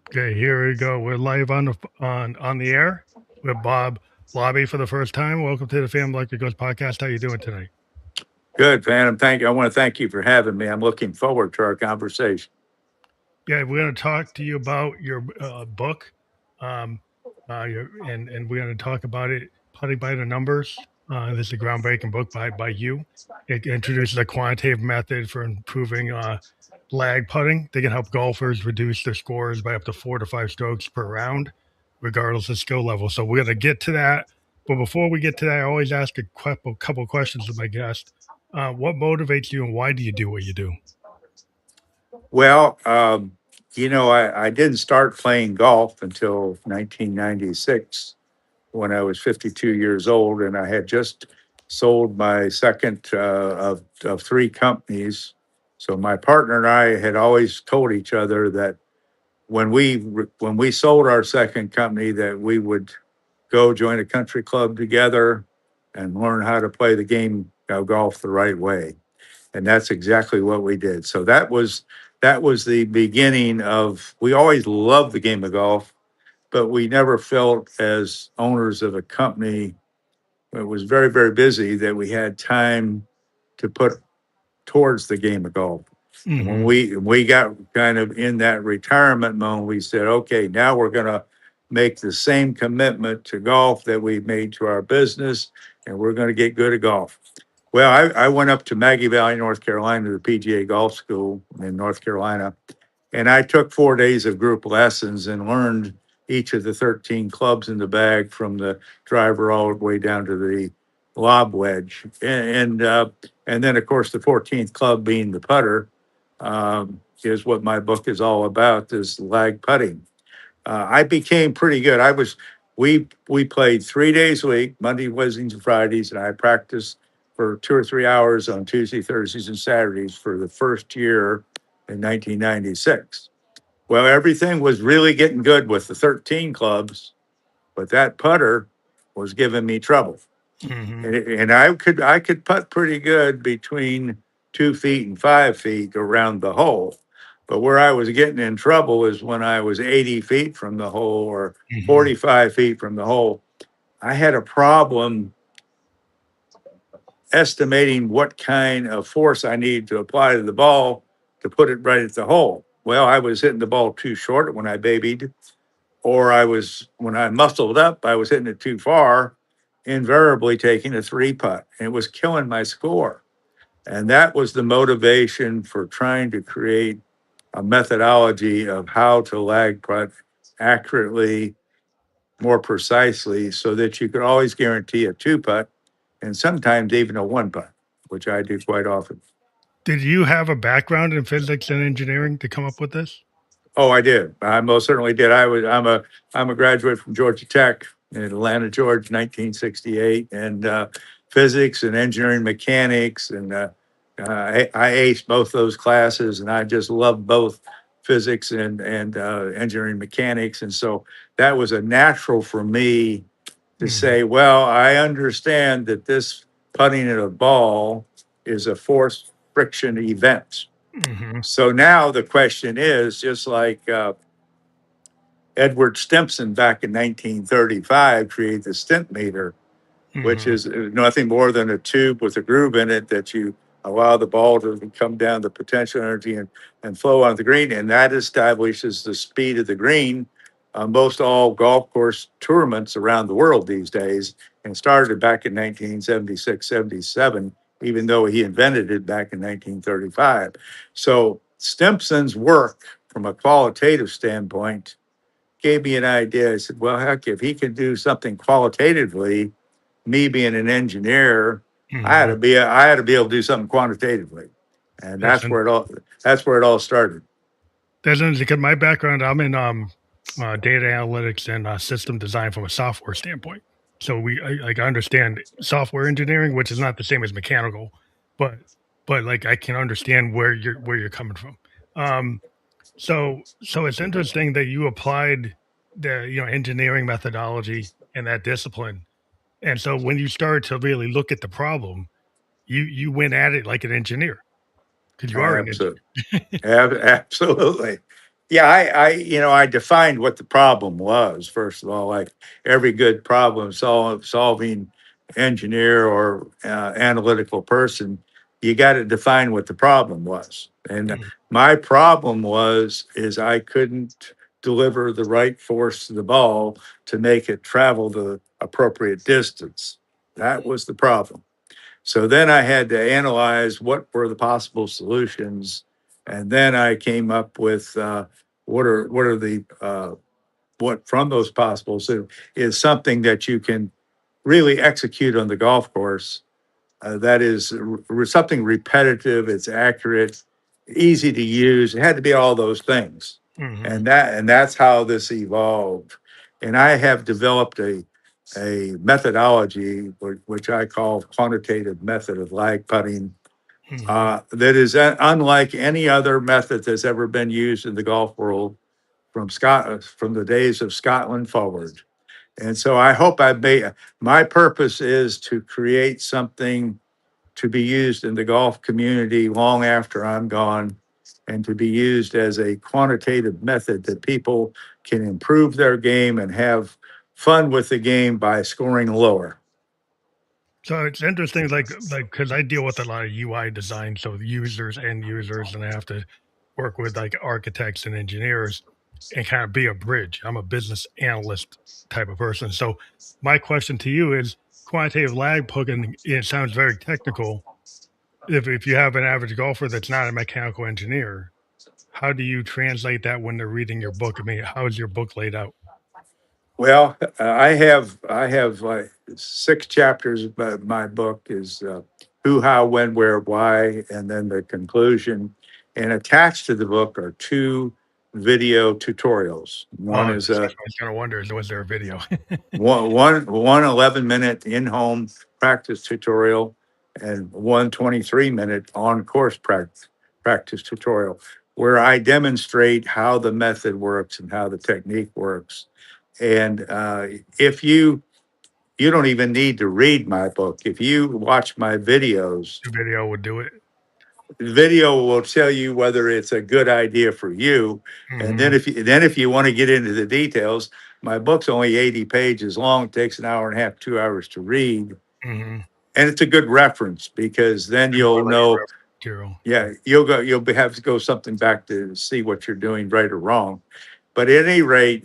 Okay, here we go. We're live on the air with Bob Labbe for the first time. Welcome to the Family Like It Goes podcast. How you doing tonight? Good, Phantom. Thank you. I want to thank you for having me. I'm looking forward to our conversation. Yeah, we're going to talk to you about your book, um, and we're going to talk about it, Putting by the Numbers. This is a groundbreaking book by you. It introduces a quantitative method for improving lag putting. They can help golfers reduce their scores by up to 4 to 5 strokes per round, regardless of skill level. So we're going to get to that. But before we get to that, I always ask a couple questions of my guest. What motivates you, and why do you do what you do? Well, I didn't start playing golf until 1996 when I was 52 years old, and I had just sold my second of three companies. So my partner and I had always told each other that when we sold our second company, that we would go join a country club together and learn how to play the game of golf the right way. And that's exactly what we did. So that was the beginning of. We always loved the game of golf, but we never felt as owners of a company that was very, very busy that we had time to put towards the game of golf. And when Hmm. we got kind of in that retirement mode, we said, okay, now we're going to make the same commitment to golf that we made to our business, and we're going to get good at golf. Well, I went up to Maggie Valley, North Carolina, to the PGA Golf School in North Carolina, and I took 4 days of group lessons and learned each of the 13 clubs in the bag from the driver all the way down to the lob wedge. And then, of course, the 14th club being the putter is what my book is all about, is lag putting. I became pretty good. We played 3 days a week, Monday, Wednesdays, and Fridays, and I practiced for 2 or 3 hours on Tuesday, Thursdays, and Saturdays for the first year in 1996. Well, everything was really getting good with the 13 clubs, but that putter was giving me trouble. Hmm. And I could putt pretty good between 2 feet and 5 feet around the hole. But where I was getting in trouble is when I was 80 feet from the hole or Hmm. 45 feet from the hole. I had a problem estimating what kind of force I needed to apply to the ball to put it right at the hole. Well, I was hitting the ball too short when I babied, or when I muscled up, I was hitting it too far, invariably taking a three putt. And it was killing my score. And that was the motivation for trying to create a methodology of how to lag putt accurately, more precisely, so that you could always guarantee a two putt and sometimes even a one putt, which I do quite often. Did you have a background in physics and engineering to come up with this? Oh, I did. I most certainly did. I'm a graduate from Georgia Tech in Atlanta, Georgia, 1968, and physics and engineering mechanics, and I aced both those classes, and I just loved both physics and engineering mechanics, and so that was a natural for me to Hmm. say, well, I understand that this putting at a ball is a force friction event. Hmm. So now the question is, just like Edward Stimpson back in 1935 created the stent meter, which Hmm. is nothing more than a tube with a groove in it that you allow the ball to come down the potential energy and flow on the green. And that establishes the speed of the green on most all golf course tournaments around the world these days, and started back in 1976, 77, even though he invented it back in 1935. So Stimpson's work from a qualitative standpoint gave me an idea. I said, well, heck, if he can do something qualitatively, me being an engineer, Hmm. I had to be able to do something quantitatively, and That's an, that's where it all started. that's interesting because my background, I'm in data analytics and system design from a software standpoint. So like I understand software engineering, which is not the same as mechanical, but like I can understand where you're coming from. Um, so it's interesting that you applied the engineering methodology and that discipline. And so when you started to really look at the problem, you went at it like an engineer because you are an Absolutely, engineer. absolutely. Yeah, I defined what the problem was, first of all, like every good solving engineer or analytical person, you got to define what the problem was. And Mm, my problem is I couldn't deliver the right force to the ball to make it travel the appropriate distance. That was the problem. So then I had to analyze what were the possible solutions, and then I came up with what are the what from those possible is something that you can really execute on the golf course. That is something repetitive. It's accurate, easy to use. It had to be all those things, mhm, and that's how this evolved. And I have developed a methodology which I call quantitative method of lag putting mhm. that is unlike any other method that's ever been used in the golf world from the days of Scotland forward. And so I hope I made my purpose is to create something to be used in the golf community long after I'm gone, and to be used as a quantitative method that people can improve their game and have fun with the game by scoring lower. So it's interesting, like because I deal with a lot of UI design, so users and users, and I have to work with like architects and engineers and kind of be a bridge. I'm a business analyst type of person. So my question to you is quantitative lag plugin, it sounds very technical. If you have an average golfer that's not a mechanical engineer, how do you translate that when they're reading your book? I mean, how is your book laid out? Well, I have like 6 chapters, but my book is who, how, when, where, why, and then the conclusion. And attached to the book are 2 video tutorials. One Oh, is that's what I was gonna wonder is was there a video? one 11-minute in-home practice tutorial, and one 23-minute on-course practice tutorial, where I demonstrate how the method works and how the technique works. And if you don't even need to read my book. If you watch my videos, The video would do it. the video will tell you whether it's a good idea for you. And then Mhm, if you want to get into the details, my book's only 80 pages long. It takes an hour and a half, 2 hours to read. mhm. And it's a good reference because then And more you'll like know, reference material. yeah, have to go something back to see what you're doing right or wrong. But at any rate,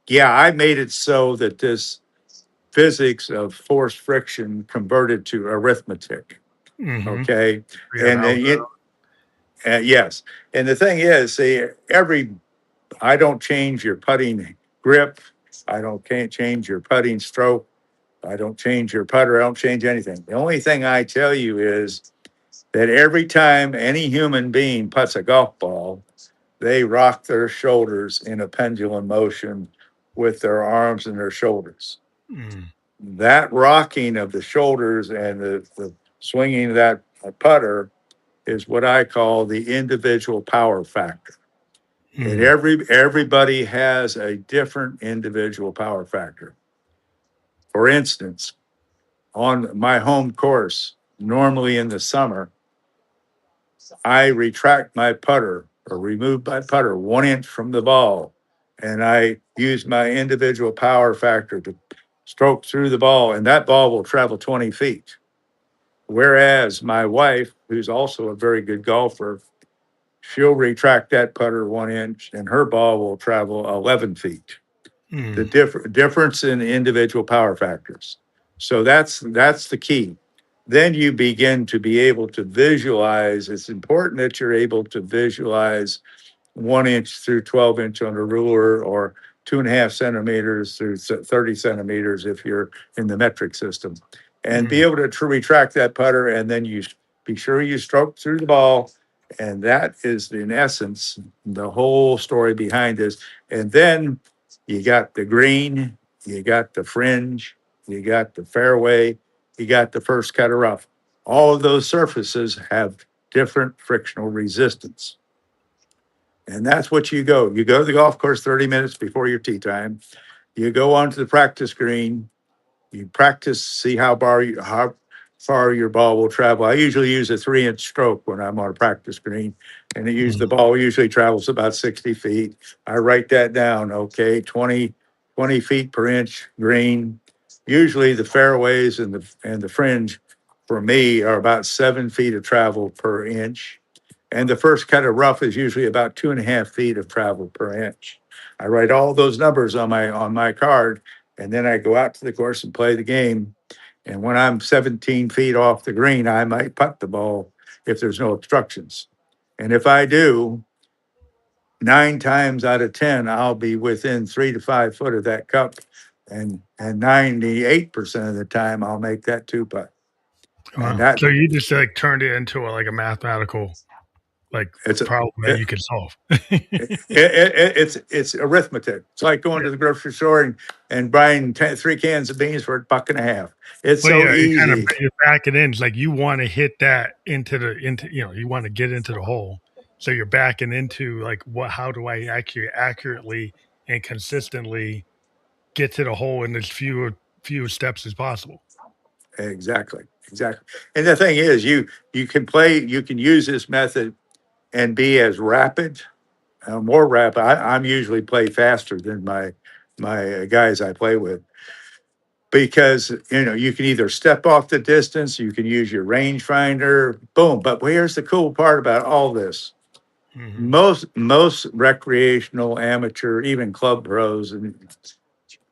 yeah, I made it so that this physics of force friction converted to arithmetic. Mhm. Okay. We have And then algebra. yes. And the thing is, see, I don't change your putting grip. Can't change your putting stroke. I don't change your putter. I don't change anything. The only thing I tell you is that every time any human being puts a golf ball, they rock their shoulders in a pendulum motion with their arms and their shoulders. Mm, That rocking of the shoulders and the swinging of that putter is what I call the individual power factor. And mm, everybody has a different individual power factor. For instance, on my home course, normally in the summer, I retract my putter or remove my putter 1 inch from the ball, and I use my individual power factor to stroke through the ball, and that ball will travel 20 feet. Whereas my wife, who's also a very good golfer, she'll retract that putter 1 inch and her ball will travel 11 feet. The mm, difference in individual power factors. So that's the key. Then you begin to be able to visualize. It's important that you're able to visualize 1 inch through 12 inch on a ruler, or 2.5 centimeters through 30 centimeters if you're in the metric system, and be mm, able to retract that putter. And then you be sure you stroke through the ball. And that is, in essence, the whole story behind this. And then you got the green, you got the fringe, you got the fairway, you got the first cut of rough. All of those surfaces have different frictional resistance. And that's what you go. You go to the golf course 30 minutes before your tee time. You go onto the practice green. You practice, see how far your ball will travel. I usually use a 3-inch stroke when I'm on a practice green, and Mhm. the ball usually travels about 60 feet. I write that down. Okay, 20 feet per inch green. Usually the fairways and the fringe for me are about 7 feet of travel per inch. And the first cut of rough is usually about 2.5 feet of travel per inch. I write all those numbers on my card, and then I go out to the course and play the game. And when I'm 17 feet off the green, I might putt the ball if there's no obstructions. And if I do, 9 times out of 10, I'll be within 3 to 5 foot of that cup. And 98% of the time, I'll make that two putt. And Wow. that So you just like turned it into like a mathematical like it's a problem that it, you can solve. it's arithmetic. It's like going to the grocery store and buying 3 cans of beans for $1.50. It's Well, so yeah, you kind of easy. you back it in. It's like you want to hit that into you want to get into the hole. So you're backing into like what how do I actually accurately and consistently get to the hole in as few steps as possible. Exactly, exactly. And the thing is, you can use this method and be as rapid, more rapid. I'm usually play faster than my guys I play with because you can either step off the distance, you can use your rangefinder, boom. But here's the cool part about all this: Mhm. most recreational, amateur, even club pros and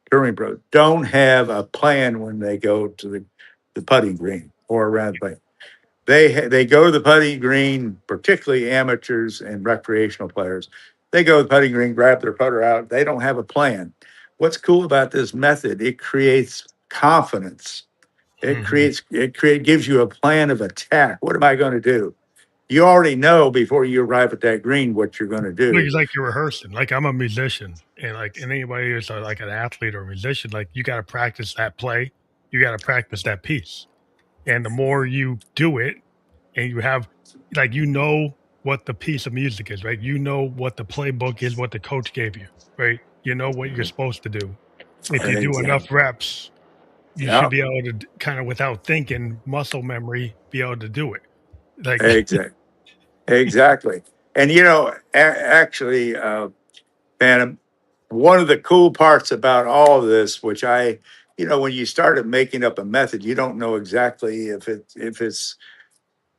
touring pros don't have a plan when they go to the putting green or around the play. They go to the putting green, particularly amateurs and recreational players. They go to the putting green, grab their putter out. They don't have a plan. What's cool about this method? It creates confidence. Mhm. It gives you a plan of attack. What am I going to do? You already know before you arrive at that green what you're going to Well, do. it's like you're rehearsing. Like I'm a musician, and anybody who's like an athlete or a musician, like you got to practice that play. You got to practice that piece, and the more you do it, and you have like what the piece of music is, right? You know what the playbook is, what the coach gave you, right? You know what you're supposed to do. If you do enough Exactly. reps, you should Yeah. be able to kind of without thinking, muscle memory, be able to do it. Like, Exactly. Exactly. And actually, Phantom, one of the cool parts about all of this, which when you started making up a method, you don't know exactly if it's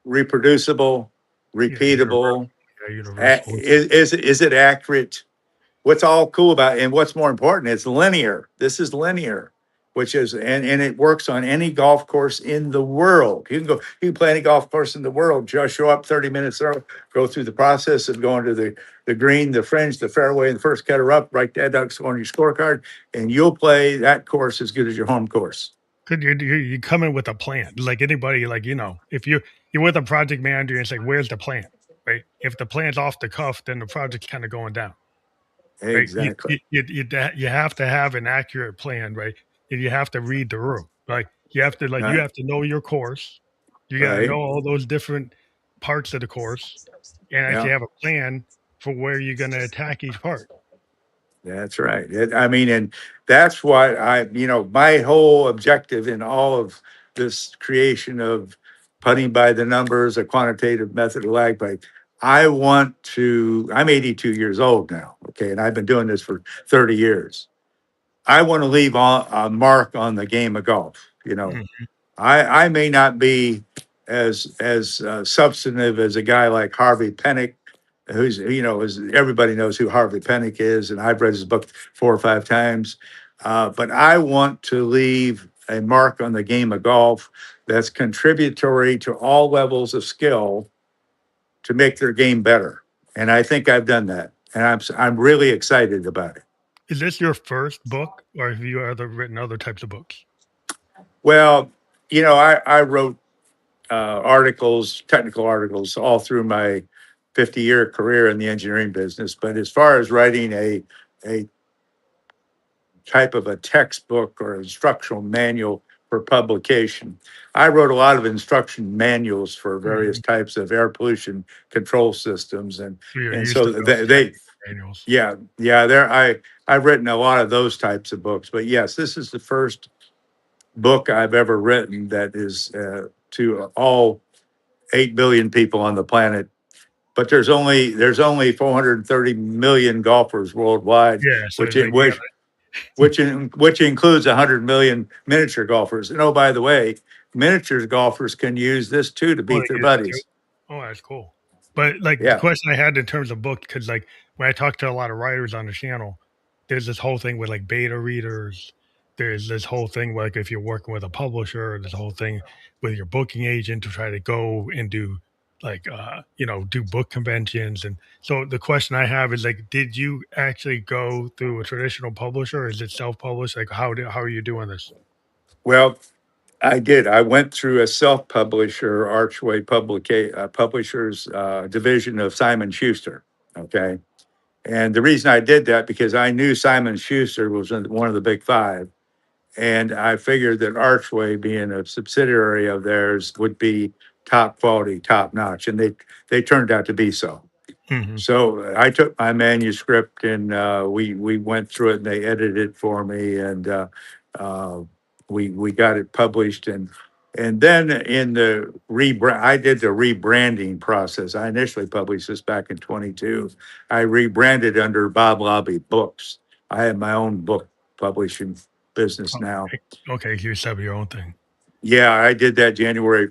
reproducible, yeah, universal, repeatable, yeah, universal. is it accurate? What's all cool about it, and what's more important, it's linear. This is linear, which is and it works on any golf course in the world. You can play any golf course in the world, just show up 30 minutes early, go through the process of going to the green, the fringe, the fairway, and the first cutter up, write that down on your scorecard, and you'll play that course as good as your home course. Good, you come in with a plan. Like anybody, like if you're with a project manager and it's like, where's the plan, right? If the plan's off the cuff, then the project's kind of going down. Right? Exactly. You have to have an accurate plan, right? And you have to read the room. Like, you Right. have to know your course. You gotta know Right. all those different parts of the course and Yeah. actually have a plan for where you're gonna attack each part. That's right. I mean, and that's what my whole objective in all of this creation of putting by the numbers, a quantitative method of lag play. I'm 82 years old now. Okay. And I've been doing this for 30 years. I want to leave a mark on the game of golf. Mhm. I may not be as substantive as a guy like Harvey Penick, who's as everybody knows who Harvey Penick is, and I've read his book 4 or 5 times. But I want to leave a mark on the game of golf that's contributory to all levels of skill to make their game better, and I think I've done that, and I'm really excited about it. Is this your first book, or have you ever written other types of books? Well, I wrote articles, technical articles, all through my 50-year career in the engineering business. But as far as writing a type of a textbook or instructional manual for publication, I wrote a lot of instruction manuals for various Mhm. types of air pollution control systems, and So you're and used to so those they technical manuals. yeah, I've written a lot of those types of books. But yes, this is the first book I've ever written that is to all 8 billion people on the planet, but there's only 430 million golfers worldwide, Yeah, so which it's it, like you which which includes 100 million miniature golfers. And oh, by the way, miniatures golfers can use this too to Oh, beat they their use it too? buddies. Oh, that's cool. But, like, the Yeah. question I had in terms of book, because like, when I talk to a lot of writers on the channel, there's this whole thing with, like, beta readers. There's this whole thing, like, if you're working with a publisher, this whole thing with your booking agent to try to go and do, like, do book conventions, and so the question I have is, like, did you actually go through a traditional publisher, or is it self-published? Like, how are you doing this? Well, I did. I went through a self-publisher, Archway Publishers division of Simon Schuster. Okay. And the reason I did that because I knew Simon Schuster was one of the big five. And I figured that Archway, being a subsidiary of theirs, would be top quality, top notch. And they turned out to be so. Mhm. So I took my manuscript and we went through it and they edited it for me and uh, we got it published and then in the rebrand I did the rebranding process. I initially published this back in 22. I rebranded under Bob Labbe Books. I have my own book publishing business now. Okay. Okay, you set up your own thing. Yeah, I did that January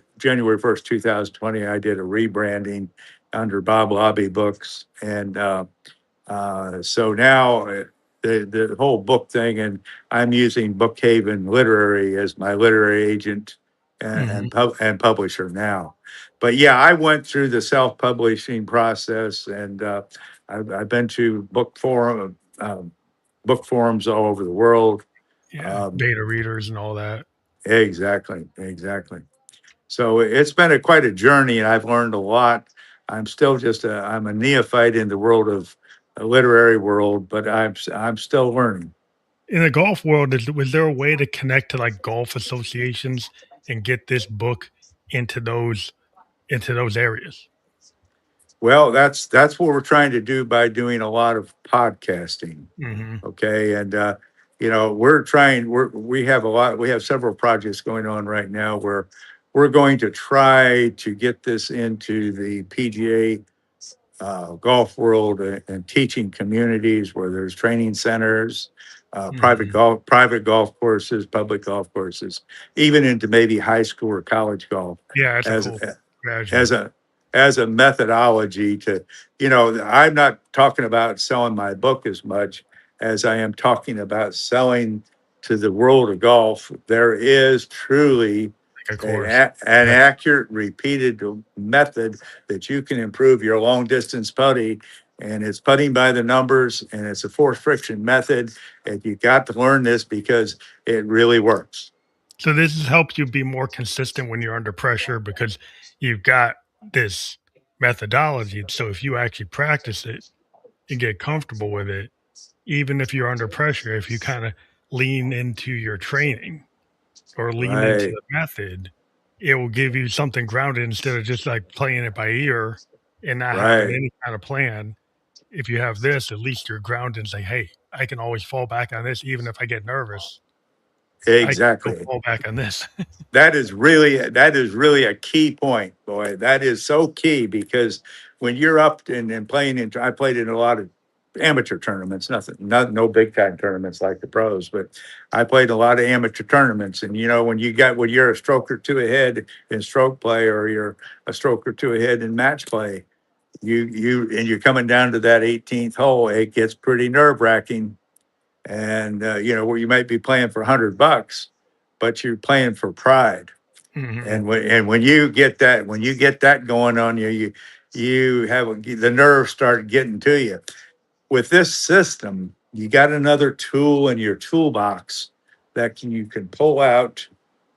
1st, 2020. I did a rebranding under Bob Labbe Books, and so now the whole book thing, and I'm using Bookhaven Literary as my literary agent Mhm. and publisher now. But yeah, I went through the self publishing process, and I've been to book forums all over the world. Yeah, Um, beta readers and all that. exactly. So it's been quite a journey, and I've learned a lot. I'm a neophyte in the world of literary world, but I'm still learning. In the golf world, was there a way to connect to, like, golf associations and get this book into those areas? Well, that's what we're trying to do by doing a lot of podcasting. Mhm, Okay, and we have several projects going on right now where we're going to try to get this into the PGA golf world and teaching communities where there's training centers, mhm. private golf courses, public golf courses, even into maybe high school or college golf Yeah, that's a as cool as strategy. a as a methodology to, I'm not talking about selling my book as much as I am talking about selling to the world of golf. There is truly Like a course. an Yeah, accurate, repeated method that you can improve your long distance putting. And it's putting by the numbers, and it's a force friction method. And you got to learn this because it really works. so this has helped you be more consistent when you're under pressure because you've got this methodology, so if you actually practice it and get comfortable with it, even if you're under pressure, if you kinda lean into your training or lean into Right, the method, it will give you something grounded instead of just, like, playing it by ear and not having right, any kind of plan. If you have this, at least you're grounded and say, "Hey, I can always fall back on this even if I get nervous. I can still exactly. fall back on this." That is really a key point, boy. That is so key because when you're up and playing in, I played in a lot of amateur tournaments, no big time tournaments like the pros, but I played a lot of amateur tournaments. And when you're a stroke or two ahead in stroke play, or you're a stroke or two ahead in match play, and you're coming down to that 18th hole, it gets pretty nerve wracking. And where you might be playing for $100, but you're playing for pride. Mhm, And when you get that going on you, you have the nerves start getting to you. With this system, you got another tool in your toolbox you can pull out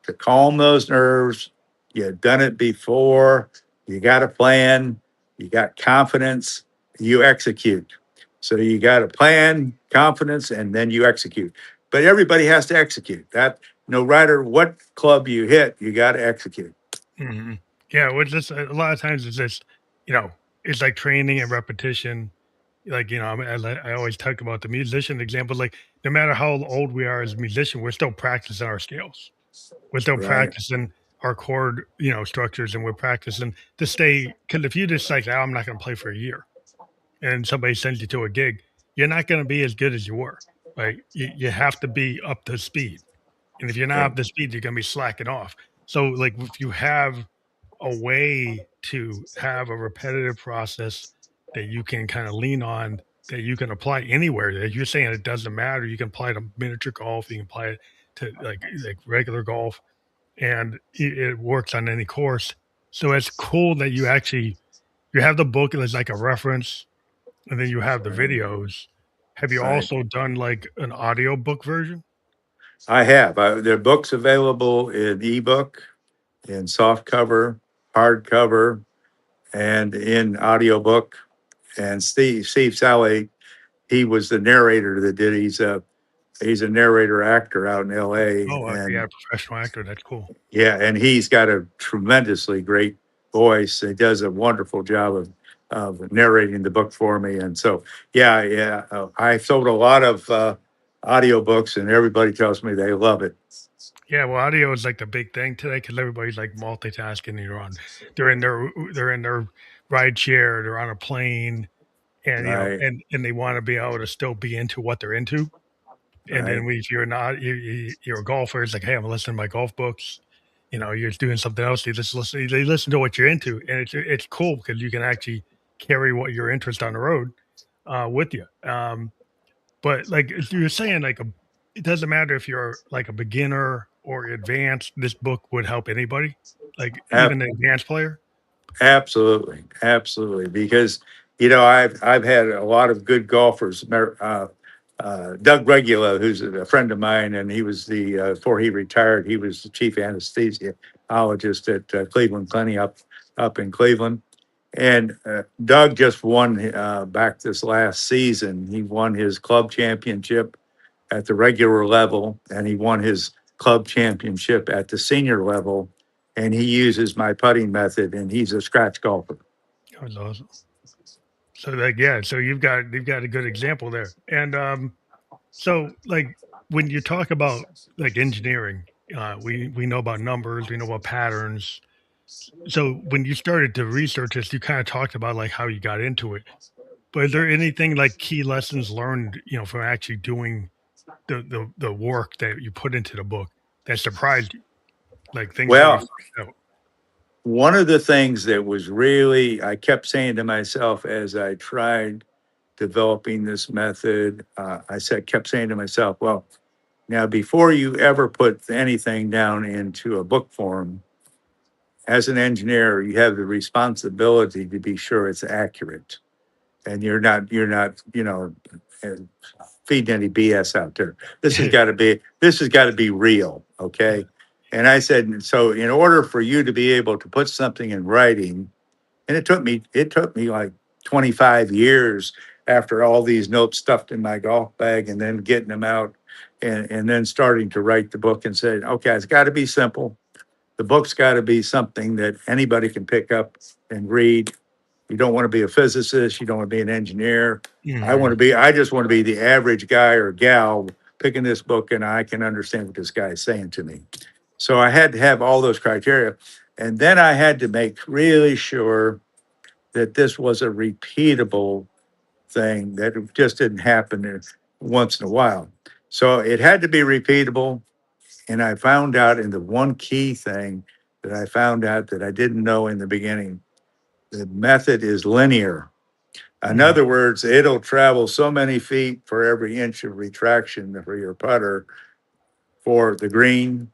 to calm those nerves. You've done it before. You got a plan. You got confidence. You execute. So you got a plan, confidence, and then you execute. But everybody has to execute. That no matter what club you hit, you got to execute. mhm. Yeah, well, just a lot of times it's just, you know, it's like training and repetition. Like, I mean, I always talk about the musician example, like, no matter how old we are as a musician, we're still practicing our scales. We're still Right. practicing our chord, structures, and we're practicing to stay. Because if you just like, oh, I'm not going to play for a year, and somebody sends you to a gig, you're not going to be as good as you were. Right? You have to be up to speed, and if you're not Right. up to speed, you're going to be slacking off. So, like, if you have a way to have a repetitive process that you can kind of lean on, that you can apply anywhere, that you're saying it doesn't matter, you can apply it to miniature golf, you can apply it to like regular golf, and it works on any course. So it's cool that you have the book as like a reference, and then you have the Right. videos. Have you Right. also done like an audio book version? I have. There are books available in ebook, in soft cover, hardcover, and in audiobook. And Steve Sally, he was the narrator that did. He's a narrator actor out in L.A. Oh, yeah, and professional actor. That's cool. yeah, and he's got a tremendously great voice. He does a wonderful job of narrating the book for me. And so, yeah. I've sold a lot of audiobooks, and everybody tells me they love it. Yeah, well, audio is like the big thing today because everybody's like multitasking. They're in their ride share, they're on a plane, and Right, and they want to be able to still be into what they're into. And right. then if you're not, you're a golfer. It's like, hey, I'm listening to my golf books. You're doing something else. You just listen. They listen to what you're into, and it's cool because you can actually carry what your interest on the road with you. But, like, if you're saying, like, it doesn't matter if you're, like, a beginner or advanced, this book would help anybody? Like, even Ab- the advanced player? Absolutely, absolutely. Because I've had a lot of good golfers. Doug Regula, who's a friend of mine, and he was before he retired, he was the chief anesthesiologist at Cleveland Clinic up in Cleveland. And Doug just won back this last season. He won his club championship at the regular level, and he won his club championship at the senior level. And he uses my putting method, and he's a scratch golfer. That was awesome. So, like, yeah, so you've got a good example there. And, so, like, when you talk about, like, engineering, we know about numbers, we know about patterns. So, when you started to research this, you kinda talked about, like, how you got into it. But is there anything, like, key lessons learned, from actually doing the work that you put into the book that surprised you, like things that you Well, found out. one of the things that was really, I kept saying to myself as I tried developing this method, kept saying to myself, well, now before you ever put anything down into a book form, as an engineer, you have the responsibility to be sure it's accurate, and you're not uh, feeding any BS out there. This has got to be real, okay? And I said, so in order for you to be able to put something in writing, and it took me like 25 years after all these notes stuffed in my golf bag and then getting them out and then starting to write the book and said, okay, it's got to be simple. The book's got to be something that anybody can pick up and read. You don't want to be a physicist. You don't want to be an engineer. Mhm. I just want to be the average guy or gal picking this book and I can understand what this guy is saying to me. So I had to have all those criteria. And then I had to make really sure that this was a repeatable thing, that it just didn't happen once in a while. So it had to be repeatable. And I found out, in the one key thing that I found out that I didn't know in the beginning, the method is linear. In Mhm. other words, it'll travel so many feet for every inch of retraction for your putter for the green,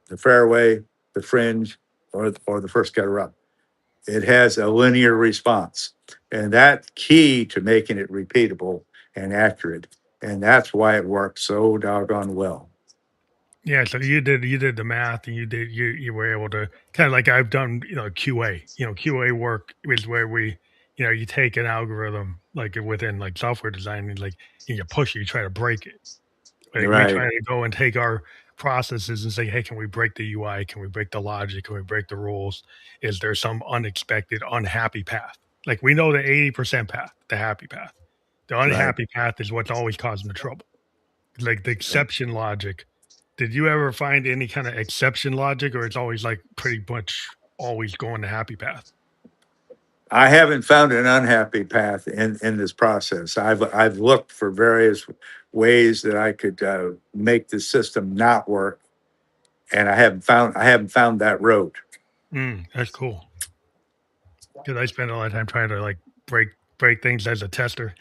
the fairway, the fringe, or the first gutter up. It has a linear response. And that key to making it repeatable and accurate. And that's why it works so doggone well. Yeah, so you did the math and you were able to kind of like I've done, QA. QA work is where you take an algorithm like within like software design and like you push it, you try to break it. Like we try Right, to go and take our processes and say, hey, can we break the UI? Can we break the logic? Can we break the rules? Is there some unexpected, unhappy path? Like we know the 80% path, the happy path. The right, unhappy path is what's always causing the trouble. Like the right, exception logic. Did you ever find any kind of exception logic, or it's always like pretty much always going the happy path? I haven't found an unhappy path in this process. I've looked for various ways that I could make the system not work, and I haven't found that road. That's cool. Because I spend a lot of time trying to like break break things as a tester.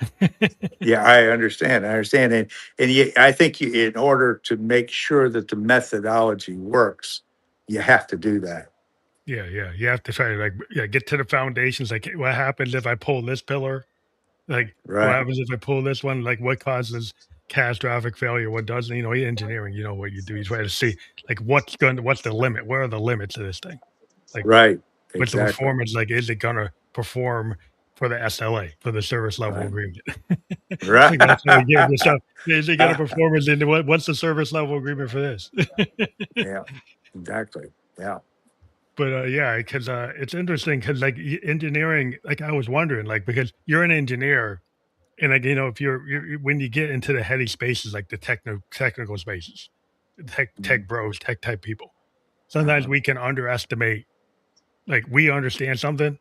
Yeah, I understand. I understand, and I think in order to make sure that the methodology works, you have to do that, Yeah, yeah. You have to try to like yeah, get to the foundations. Like what happens if I pull this pillar? Like what right? happens if I pull this one? Like what causes catastrophic failure? What doesn't? Engineering, you know what you do. You try to see like what's the limit? Where are the limits of this thing? Like Right, what's the exactly. performance like? Is it gonna perform for the SLA, for the service level Right, agreement? right. Like that's how we get into stuff. Is it gonna performance into what's the service level agreement for this? Yeah, exactly. Yeah. But, yeah, because it's interesting because like, engineering like, I was wondering, like, because you're an engineer and, like, if when you get into the heady spaces, like the technical spaces, tech Mhm. bros, tech type people, sometimes Uh-huh. we can underestimate like, we understand something,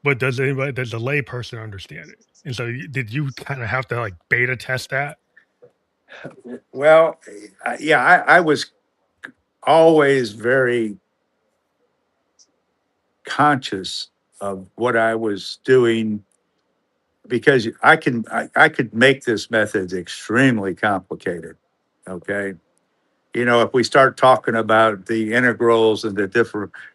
but does the layperson understand it? And so, did you kinda have to, like, beta test that? Well, yeah, I was always very conscious of what I was doing because I could make this method extremely complicated. Okay. If we start talking about the integrals and the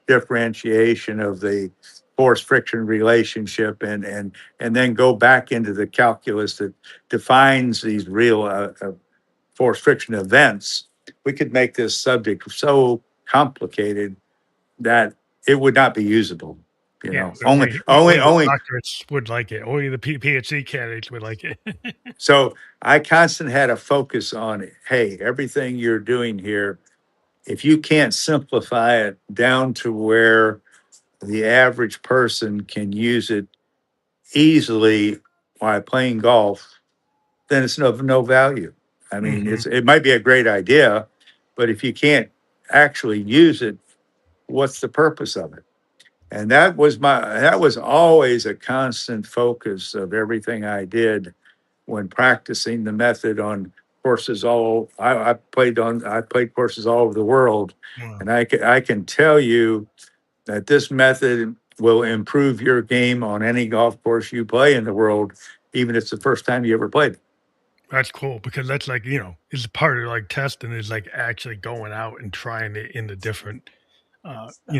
differentiation of the force friction relationship and then go back into the calculus that defines these real force friction events, we could make this subject so complicated that it would not be usable. Yeah, Only, only, only the only. doctorates would like it, only the PhD candidates would like it. So I constantly had a focus on, hey, everything you're doing here, if you can't simplify it down to where the average person can use it easily while playing golf, then it's of no value. I mean, Mhm. it might be a great idea, but if you can't actually use it, what's the purpose of it? And that was always a constant focus of everything I did when practicing the method on courses I played courses all over the world, Wow. and I can tell you that this method will improve your game on any golf course you play in the world, even if it's the first time you ever played. That's cool because that's like, it's part of like testing is like actually going out and trying it in the different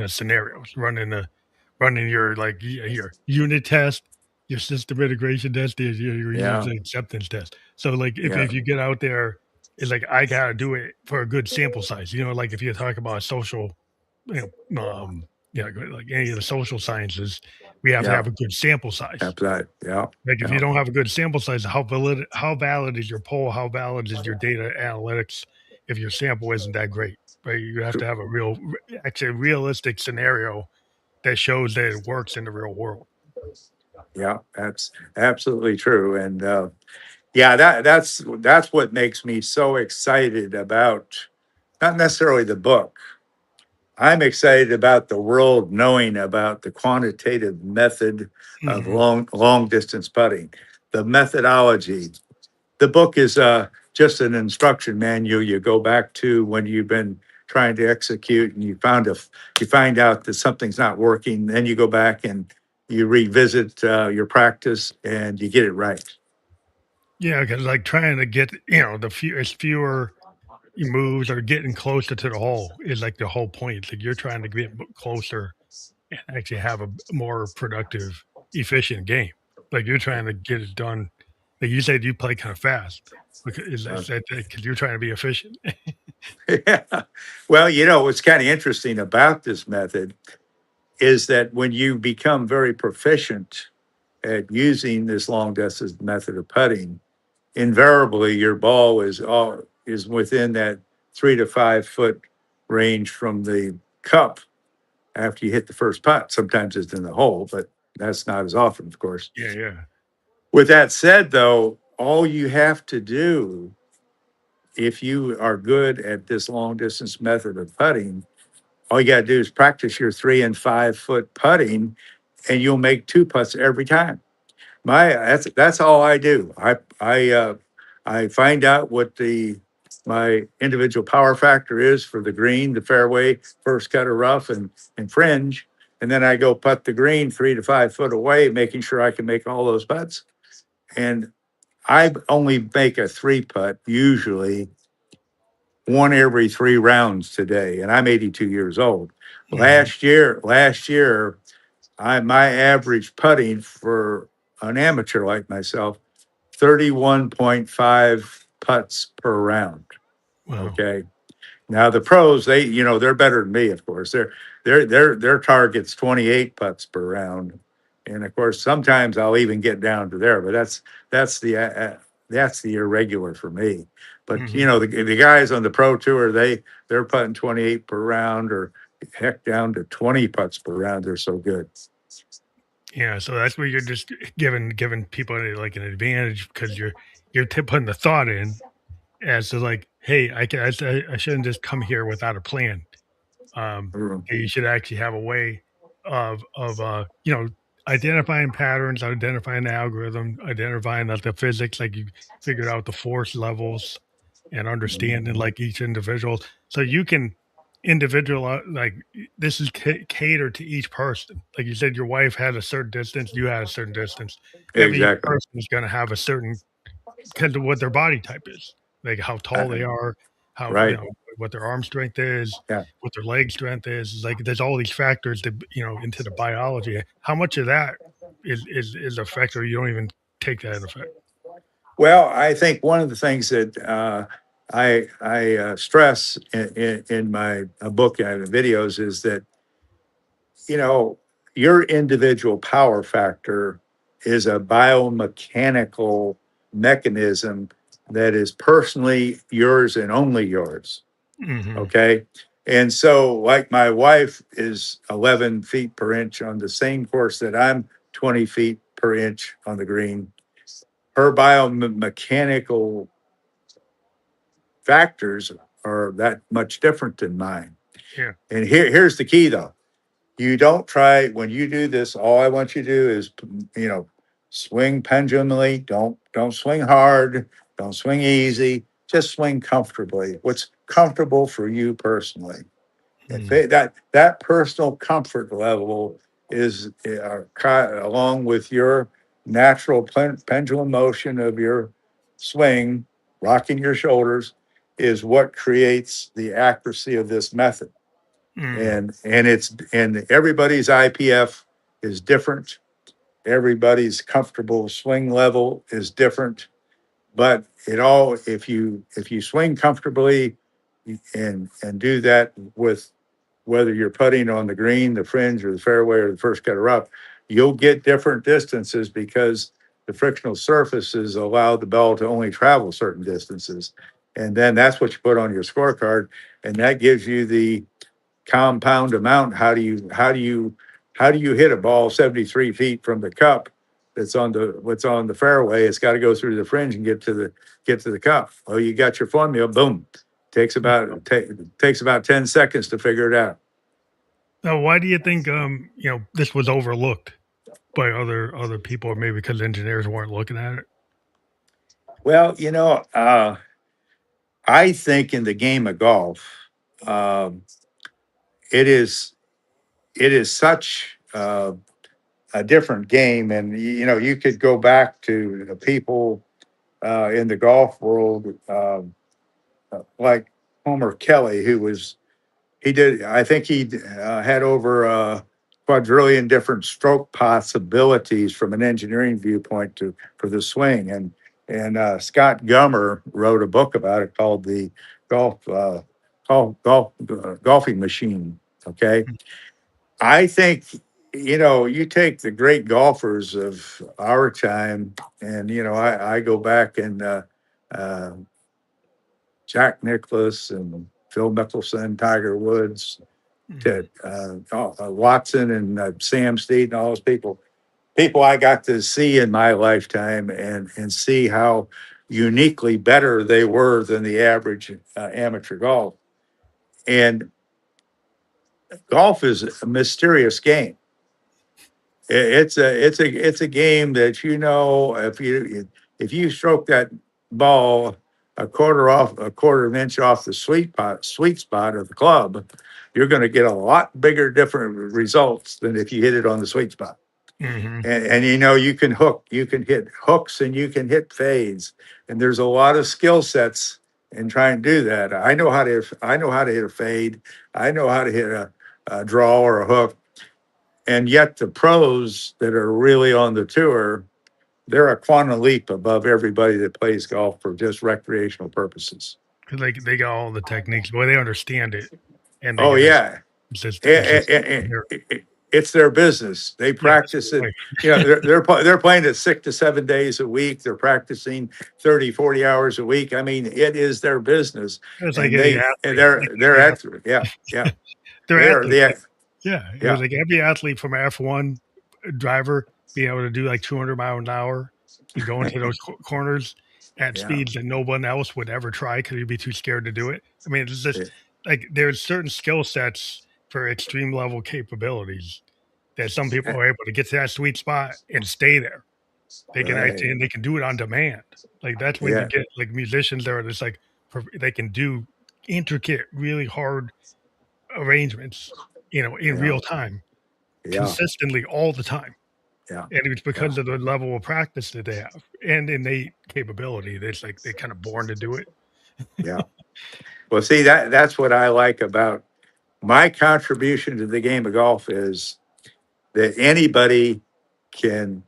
scenarios, running your like your unit test, your system integration test, your Yeah, user acceptance test. So like yeah, if you get out there, it's like I gotta do it for a good sample size. Like if you talk about social, like any of the social sciences, we have to yeah, have a good sample size. absolutely. Yeah, Like, if you yeah, don't have a good sample size, how valid is your poll? How valid is your data analytics if your sample isn't that great, right? You have to have a actually a realistic scenario that shows that it works in the real world. yeah. That's absolutely true. And yeah, that's what makes me so excited about not necessarily the book. I'm excited about the world knowing about the quantitative method of Mhm. long distance putting, the methodology. The book is just an instruction manual you go back to when you've been trying to execute and you find out that something's not working. Then you go back and you revisit your practice and you get it right. Yeah, because like, trying to get, fewer moves or getting closer to the hole is, like, the whole point. It's like you're trying to get closer and actually have a more productive, efficient game. Like you're trying to get it done. Like you said, you play kind of fast. Uh, Is that because you're trying to be efficient? yeah. Well, what's kind of interesting about this method is that when you become very proficient at using this long distance method of putting, invariably your ball is within that 3 to 5 foot range from the cup after you hit the first putt. Sometimes it's in the hole, but that's not as often, of course. Yeah, yeah. With that said, though, all you have to do if you are good at this long distance method of putting, all you got to do is practice your 3 and 5 foot putting, and you'll make two putts every time. That's all I do. I find out what the my individual power factor is for the green, the fairway, first cut or rough, and fringe, and then I go putt the green 3 to 5 foot away, making sure I can make all those putts. And I only make a three putt usually one every 3 rounds today, and I'm 82 years old. Hmm. Last year, I my average putting for an amateur like myself, 31.5 putts per round. Wow. Okay. Now the pros, they're better than me, of course. Their target's 28 putts per round. And of course, sometimes I'll even get down to there, but that's the that's the irregular for me. But Hmm. the guys on the pro tour, they're putting 28 per round, or heck down to 20 putts per round. They're so good. Yeah, so that's where you're just giving people like an advantage because you're putting the thought in as to like, hey, I shouldn't just come here without a plan. Mm. You should actually have a way of identifying patterns, identifying the algorithm, identifying like the physics, like you figured out the force levels and understanding like each individual, so you can individual like this is catered to each person. Like you said, your wife had a certain distance, you had a certain distance. Every Exactly. person is going to have a certain because of what their body type is, like how tall Uh, they are, how right. what their arm strength is, Yeah. what their leg strength is. It's like there's all these factors that into the biology. How much of that is a factor you don't even take that in effect? Well, I think one of the things that I stress in my book and videos is that you know your individual power factor is a biomechanical mechanism that is personally yours and only yours. Hmm. Okay. And so, like, my wife is 11 feet per inch on the same course that I'm 20 feet per inch on the green. Her biomechanical factors are that much different than mine. Yeah. And here's the key, though. You don't try when you do this. All I want you to do is, swing pendulumly. Don't swing hard. Don't swing easy. Just swing comfortably. What's comfortable for you personally? If Mm. that personal comfort level is along with your natural pendulum motion of your swing, rocking your shoulders, is what creates the accuracy of this method. Mm. And everybody's IPF is different. Everybody's comfortable swing level is different. But if you swing comfortably and do that with whether you're putting on the green, the fringe, or the fairway, or the first cutter up, you'll get different distances because the frictional surfaces allow the ball to only travel certain distances. And then that's what you put on your scorecard, and that gives you the compound amount. How do you hit a ball 73 feet from the cup that's on the what's on the fairway? It's got to go through the fringe and get to the cup. Well, you got your formula. Boom. Takes about 10 seconds to figure it out. Now, why do you think this was overlooked by other people, or maybe because engineers weren't looking at it? Well, I think in the game of golf, um, it is it is such a different game, and you could go back to the people in the golf world, like Homer Kelly, I think he had over a quadrillion different stroke possibilities from an engineering viewpoint for the swing. And Scott Gummer wrote a book about it called the Golf, Golfing Machine. Okay. I think, you take the great golfers of our time, and, I go back and, uh, Jack Nicklaus and Phil Mickelson, Tiger Woods, Mm. to Watson and Sam Steed and all those people I got to see in my lifetime, and see how uniquely better they were than the average amateur golf. And golf is a mysterious game. It's a game that, if you stroke that ball a quarter of an inch off the sweet spot of the club, you're going to get a lot bigger different results than if you hit it on the sweet spot. Hmm. And you can hit hooks and you can hit fades, and there's a lot of skill sets in trying to do that. I know how to hit a fade. I know how to hit a draw or a hook, and yet the pros that are really on the tour, they're a quantum leap above everybody that plays golf for just recreational purposes. Because they got all the techniques, but they understand it, and they Oh got it. yeah, It's just here. it's their business. They Yeah, this is practice it. like They're playing it 6 to 7 days a week. They're practicing 30, 40 hours a week. I mean, it is their business, it's like and any they and athlete. Like they're every at yeah, yeah. they're They are athletes. the Like yeah, it was yeah, like every athlete from F1 driver being able to do like 200 miles an hour and go into those corners at yeah, speeds that no one else would ever try because you'd be too scared to do it. I mean, it's just yeah, like there's certain skill sets for extreme level capabilities that some people are able to get to that sweet spot and stay there. They can right, actually and they can do it on demand. Like that's when you yeah, get like musicians that are just like they can do intricate, really hard arrangements, in yeah, real time, yeah, consistently all the time. yeah, And it's yeah, because of the level of practice that they have and innate capability. That's like they're kind of born to do it. yeah. Well, see, that's what I like about my contribution to the game of golf is that anybody can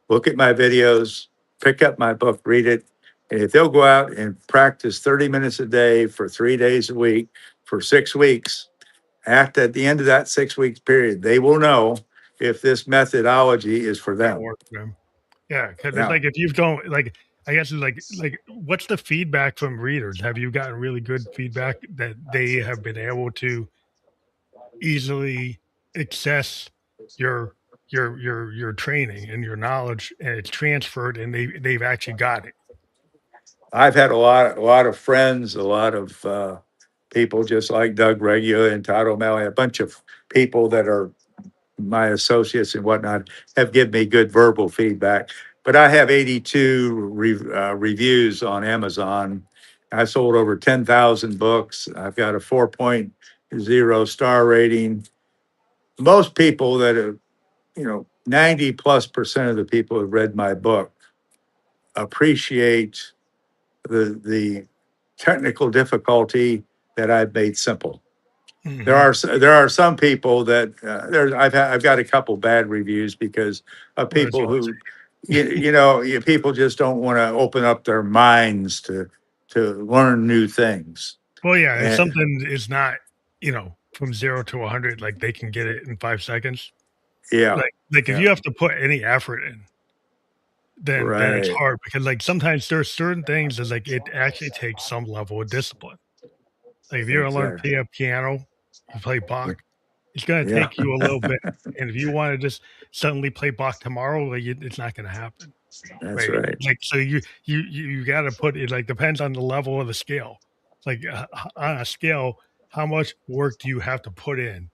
look at my videos, pick up my book, read it, and if they'll go out and practice 30 minutes a day for 3 days a week for 6 weeks, at the end of that 6 weeks period, they will know if this methodology is for Gonna them. work for them. Yeah, because it's Yeah, like if you don't like, I guess it's like what's the feedback from readers? Have you gotten really good feedback that they have been able to easily access your your training and your knowledge and it's transferred and they've actually got it? I've had a lot of friends, a lot of people just like Doug Regula and Todd O'Malley, a bunch of people that are my associates and whatnot have given me good verbal feedback. But I have 82 reviews on Amazon. I sold over 10,000 books. I've got a 4.0 star rating. Most people that have, 90 plus percent of the people who have read my book appreciate the technical difficulty that I've made simple. Mhm. There are some people that I've got a couple bad reviews because of Well, that's people always who people just don't want to open up their minds to learn new things. well, yeah, if And something is not, from 0 to 100, like, they can get it in 5 seconds. yeah, Like, if yeah, you have to put any effort in, then it's right, hard because, like, sometimes there's certain things that's, like, it actually takes some level of discipline. Like, if you're gonna learn to exactly, play a piano, you play yeah, Bach, it's gonna yeah, take you a little bit, and if you wanna just suddenly play Bach tomorrow, like, it's not gonna happen, that's right? right, Like, so you gotta put it like, depends on the level of the scale. Like, on a scale, how much work do you have to put in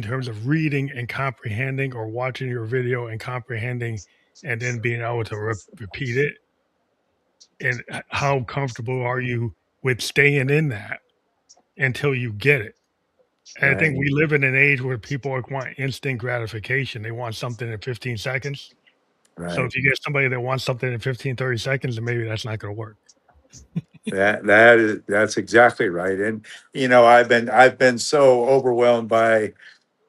terms of reading and comprehending or watching your video and comprehending and then being able to repeat it? And how comfortable are you with staying in that until you get it? And I think right, we live in an age where people want instant gratification. They want something in 15 seconds. So right. if you get somebody that wants something in 15, 30 seconds, then maybe that's not going to work. That's exactly right. And I've been so overwhelmed by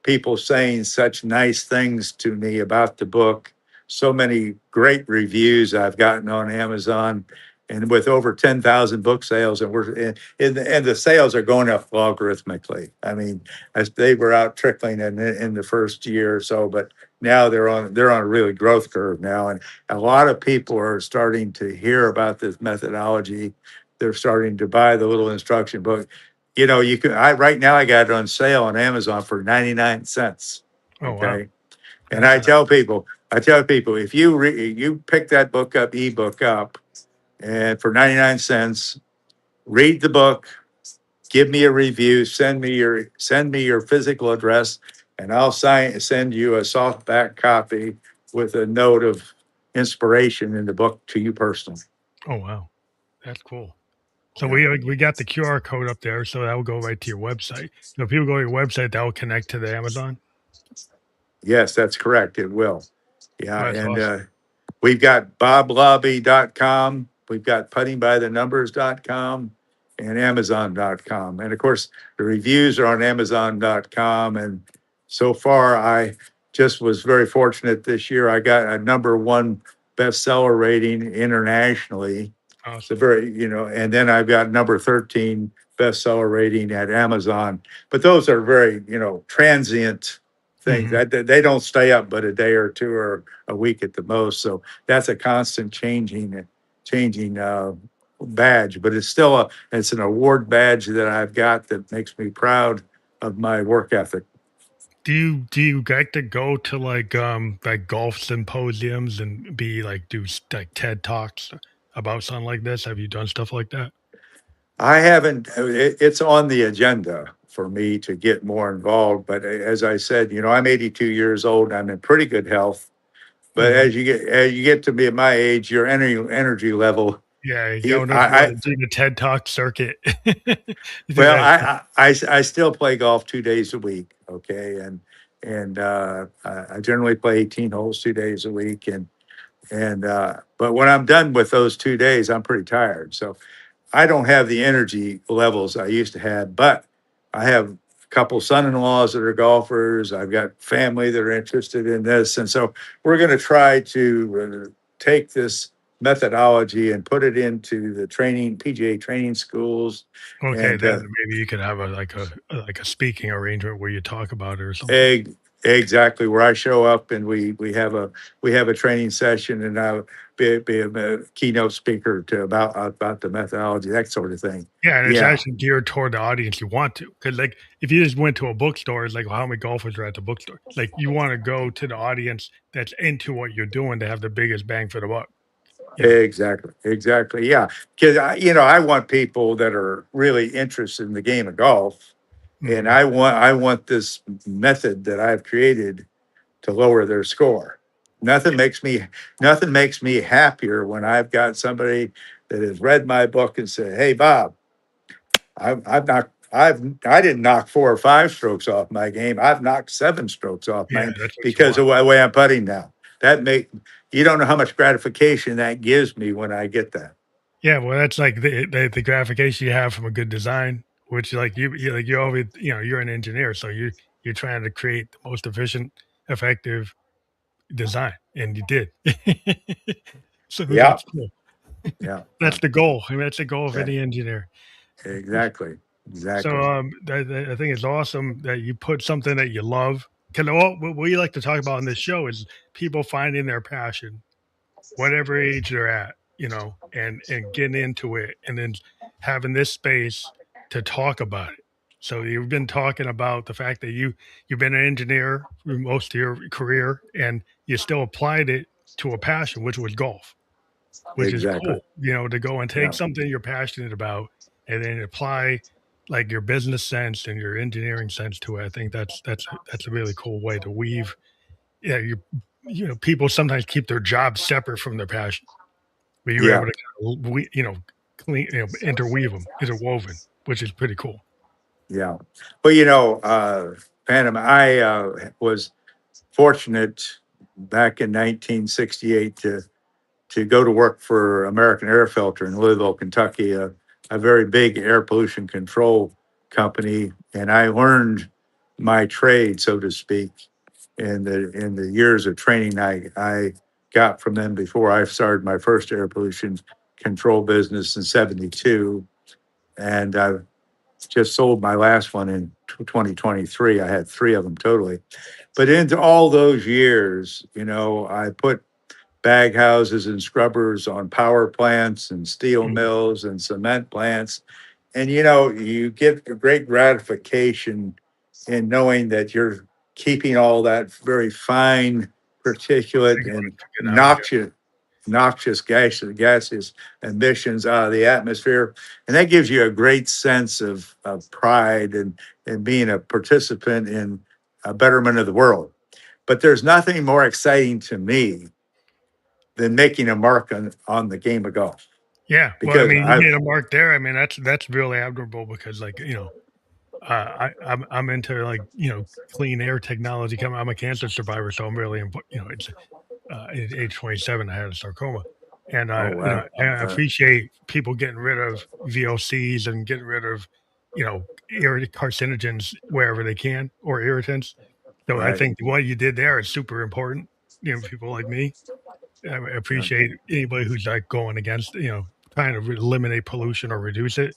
people saying such nice things to me about the book. So many great reviews I've gotten on Amazon, and with over 10,000 book sales, and and the sales are going up logarithmically. I mean, as they were out trickling in the first year or so, but now they're on a really growth curve now, and a lot of people are starting to hear about this methodology. They're starting to buy the little instruction book. You can I right now I got it on sale on Amazon for 99 cents. Oh, wow. Okay. And That's I not tell people, if you pick that book up, ebook up, and for 99 cents, read the book, give me a review, send me your physical address, and I'll send you a softback copy with a note of inspiration in the book to you personally. Oh, wow. That's cool. So Yeah. we got the QR code up there, so that will go right to your website. So if people go to your website, that will connect to the Amazon? Yes, that's correct. It will. Yeah. Oh, that's And awesome. we've got boblobby.com. We've got puttingbythenumbers.com and amazon.com. And of course, the reviews are on amazon.com. And so far, I just was very fortunate this year. I got a number one bestseller rating internationally. It's a Awesome. very, and then I've got number 13 bestseller rating at Amazon. But those are very, transient things. Mhm. They don't stay up but a day or two or a week at the most. So that's a constant changing badge. But it's an award badge that I've got that makes me proud of my work ethic. Do you get to go to like golf symposiums and be like like TED Talks about something like this? Have you done stuff like that? I haven't. It's on the agenda for me to get more involved. But as I said, I'm 82 years old. I'm in pretty good health. But Mhm. as you get to be at my age, your energy level. Yeah, you You, don't wanna do the TED Talk circuit. Do Well, that. I still play golf 2 days a week. Okay, and I generally play 18 holes 2 days a week, and but when I'm done with those 2 days, I'm pretty tired. So I don't have the energy levels I used to have, but I have a couple son-in-laws that are golfers. I've got family that are interested in this, and so we're going to try to take this methodology and put it into the PGA training schools, Okay, and then maybe you could have a speaking arrangement where you talk about it or something. exactly where I show up and we have a training session, and I'll be a keynote speaker to about the methodology, that sort of thing. Yeah, and it's Yeah. actually geared toward the audience you want to. Because like, if you just went to a bookstore, it's like, well, how many golfers are at the bookstore? Like, you wanna go to the audience that's into what you're doing to have the biggest bang for the buck, you know? Exactly, exactly. Yeah, because I want people that are really interested in the game of golf, and Mhm. I want this method that I've created to lower their score. Nothing Yeah, makes me Nothing makes me happier when I've got somebody that has read my book and said, "Hey, Bob, I didn't knock 4 or 5 strokes off my game. I've knocked 7 strokes off yeah, mine that's what you because want. of the way I'm putting now." That make You don't know how much gratification that gives me when I get that. Yeah, well, that's like the gratification you have from a good design, which like you always you're an engineer, so you're trying to create the most efficient, effective design, and you did. So Yeah, that's cool. yeah, That's the goal. I mean, that's the goal of yeah, any engineer. exactly, So, exactly, I think it's awesome that you put something that you love. Because what we like to talk about on this show is people finding their passion, whatever age they're at, and getting into it, and then having this space to talk about it. So you've been talking about the fact that you've been an engineer for most of your career, and you still applied it to a passion, which was golf, which is exactly. cool. To go and take Yeah, something you're passionate about and then apply like your business sense and your engineering sense to it. I think that's a really cool way to weave. Yeah, people sometimes keep their jobs separate from their passion, but you're yeah, able to kind of clean, interweave them, interwoven, which is pretty cool. yeah. Well, Phantom, I was fortunate back in 1968 to go to work for American Air Filter in Louisville, Kentucky, a very big air pollution control company, and I learned my trade, so to speak, in the years of training I got from them before I started my first air pollution control business in '72, and I've just sold my last one in 2023. I had three of them totally, but into all those years, I put bag houses and scrubbers on power plants and steel Mhm. mills and cement plants. And you get a great gratification in knowing that you're keeping all that very fine particulate Think about and it, get out of here. noxious noxious gases emissions out of the atmosphere. And that gives you a great sense of pride and being a participant in a betterment of the world. But there's nothing more exciting to me than making a mark on the game of golf Yeah, well, I because mean, you I've, made a mark there. I mean, that's really admirable because, like, I'm into, like, clean air technology. I'm a cancer survivor, so I'm really it's at age 27 I had a sarcoma, and oh, wow. I Uh, appreciate people getting rid of VOCs and getting rid of carcinogens wherever they can, or irritants. So I right, think what you did there is super important. People like me, I yeah, appreciate anybody who's like going against, trying to eliminate pollution or reduce it.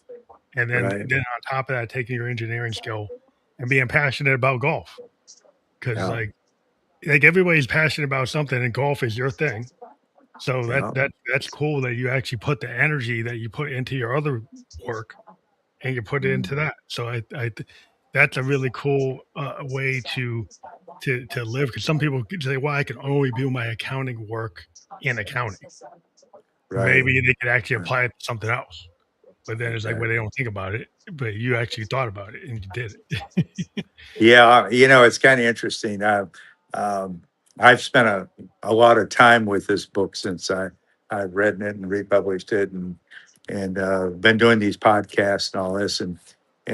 And right, then on top of that, taking your engineering skill and being passionate about golf. Cause yeah, like everybody's passionate about something and golf is your thing. So yeah, that's cool that you actually put the energy that you put into your other work and you put it into mm, that. So that's a really cool way to live. Cause some people could say, well, I can only do my accounting work in accounting. right. Maybe they could actually uh, apply it to something else. But then it's like, well, they Exactly. don't think about it, but you actually thought about it and you did it. Yeah, it's kind of interesting. Um, I've spent a lot of time with this book since I've read it and republished it, and been doing these podcasts and all this, and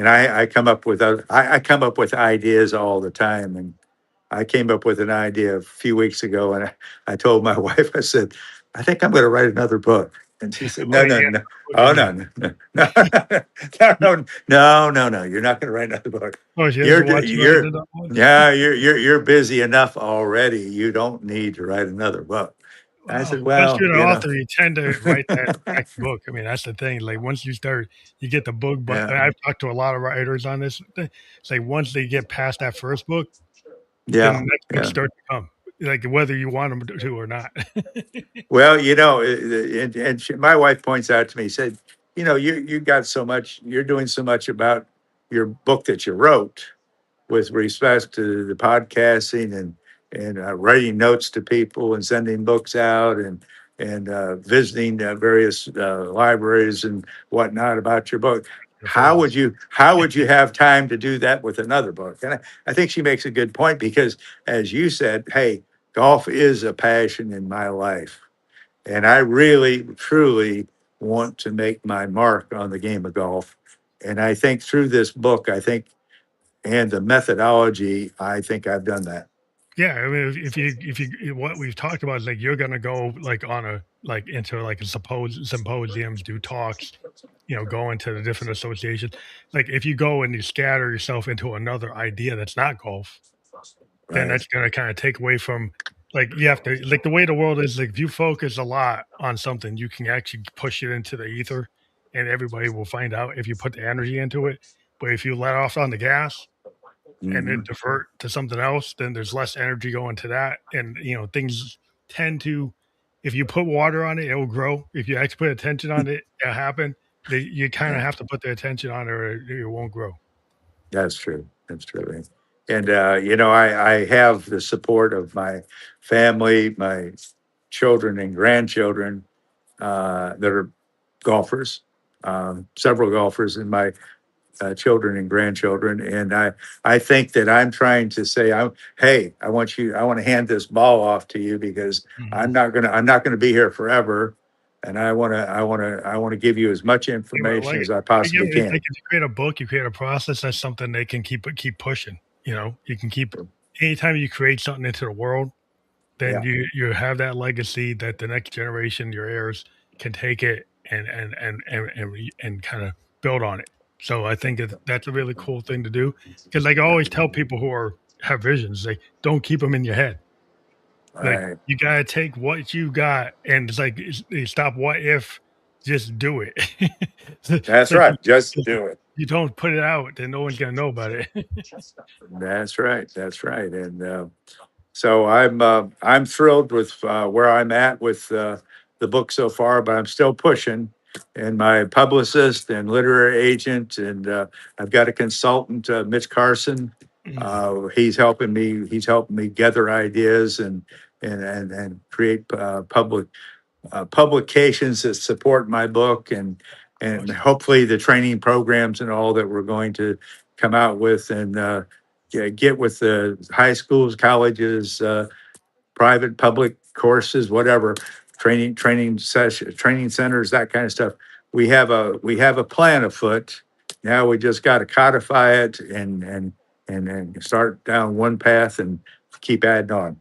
I come up with I come up with ideas all the time, and I came up with an idea a few weeks ago, and I told my wife, I said, I think I'm going to write another book. And she said, Oh, no, yeah, no, yeah. no. Book Oh, no, again. no, no, no, no, no, no, no, no. You're not going to write another book. Oh, she You're, doesn't want you writing you're, another one? yeah, you're busy enough already. You don't need to write another book. I Wow. said, Once well, you're an author, you tend to write that next book. I mean, that's the thing. Like, once you start, you get the book, but yeah, I've talked to a lot of writers on this. It's like once they get past that first book, then the yeah, next books yeah. start to come, like whether you want them to or not. Well, my wife points out to me, said, you got so much, you're doing so much about your book that you wrote with respect to the podcasting and writing notes to people and sending books out and visiting various libraries and whatnot about your book. Phrase. How would you have time to do that with another book? And I think she makes a good point because, as you said, hey, golf is a passion in my life. And I really, truly want to make my mark on the game of golf. And I think through this book, and the methodology, I think I've done that. Yeah, I mean, if what we've talked about is like you're gonna go like on a like into like a symposiums, do talks, go into the different associations. Like if you go and you scatter yourself into another idea that's not golf, then Right. that's gonna kind of take away from like you have to like the way the world is. Like if you focus a lot on something, you can actually push it into the ether, and everybody will find out if you put the energy into it. But if you let off on the gas and then Hmm. divert to something else, then there's less energy going to that. And things tend to, if you put water on it, it will grow. If you actually put attention on it, it'll happen. You kind of Yeah, have to put the attention on it or it won't grow. that's true. That's true. And, I have the support of my family, my children and grandchildren that are golfers, several golfers in my children and grandchildren. And I think that I'm trying to say, hey, I want to hand this ball off to you because Mhm. I'm not gonna be here forever. And I want to give you as much Yeah, but information like, as I yeah, possibly it's like can. if you create a book, you create a process. That's something they can keep pushing. You can keep anytime you create something into the world, then Yeah, you have that legacy that the next generation, your heirs, can take it and kind of build on it. So I think that's a really cool thing to do because like I always tell people who have visions, like don't keep them in your head. Like right. you gotta take what you got and it's like stop what if, just do it. It's That's like right. Just if do it. you don't put it out, then no one's gonna know about it. That's right. That's right. And so I'm thrilled with where I'm at with the book so far, but I'm still pushing. And my publicist and literary agent, and I've got a consultant, Mitch Carson. He's helping me gather ideas and create public. publications that support my book, and hopefully the training programs and all that we're going to come out with, and get with the high schools, colleges, private, public courses, whatever, training session, training centers, that kind of stuff. We have a plan afoot. Now we just got to codify it and start down one path and keep adding on.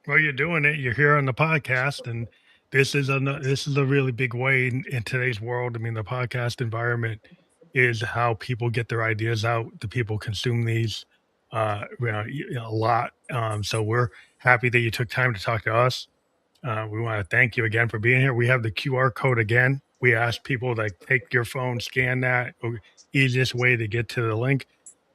Well, you're doing it. You're here on the podcast, and this is a really big way in today's world. I mean, the podcast environment is how people get their ideas out. The people consume these a lot. So we're happy that you took time to talk to us. We want to thank you again for being here. We have the QR code again. We ask people to take your phone, scan that. Easiest way to get to the link.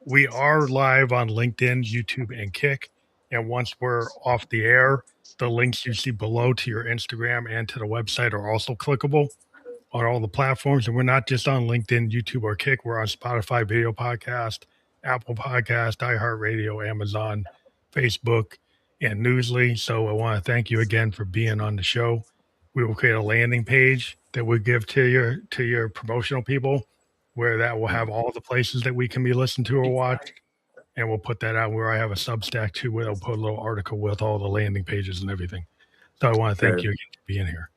We are live on LinkedIn, YouTube, and Kick. And once we're off the air, the links you see below to your Instagram and to the website are also clickable on all the platforms. And we're not just on LinkedIn, YouTube, or Kick. We're on Spotify Video Podcast, Apple Podcast, iHeartRadio, Amazon, Facebook, and Newsly. So I want to thank you again for being on the show. We will create a landing page that we give to your promotional people, where that will have all the places that we can be listened to or watched. And we'll put that out where I have a Substack too, where I'll put a little article with all the landing pages and everything. So I want to thank Okay. you again for being here.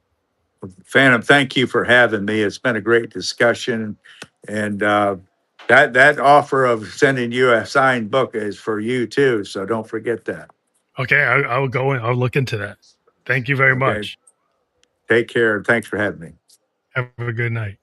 Phantom, thank you for having me. It's been a great discussion, and that offer of sending you a signed book is for you too. So don't forget that. Okay, I will go and I'll look into that. Thank you very Okay. much. Take care. Thanks for having me. Have a good night.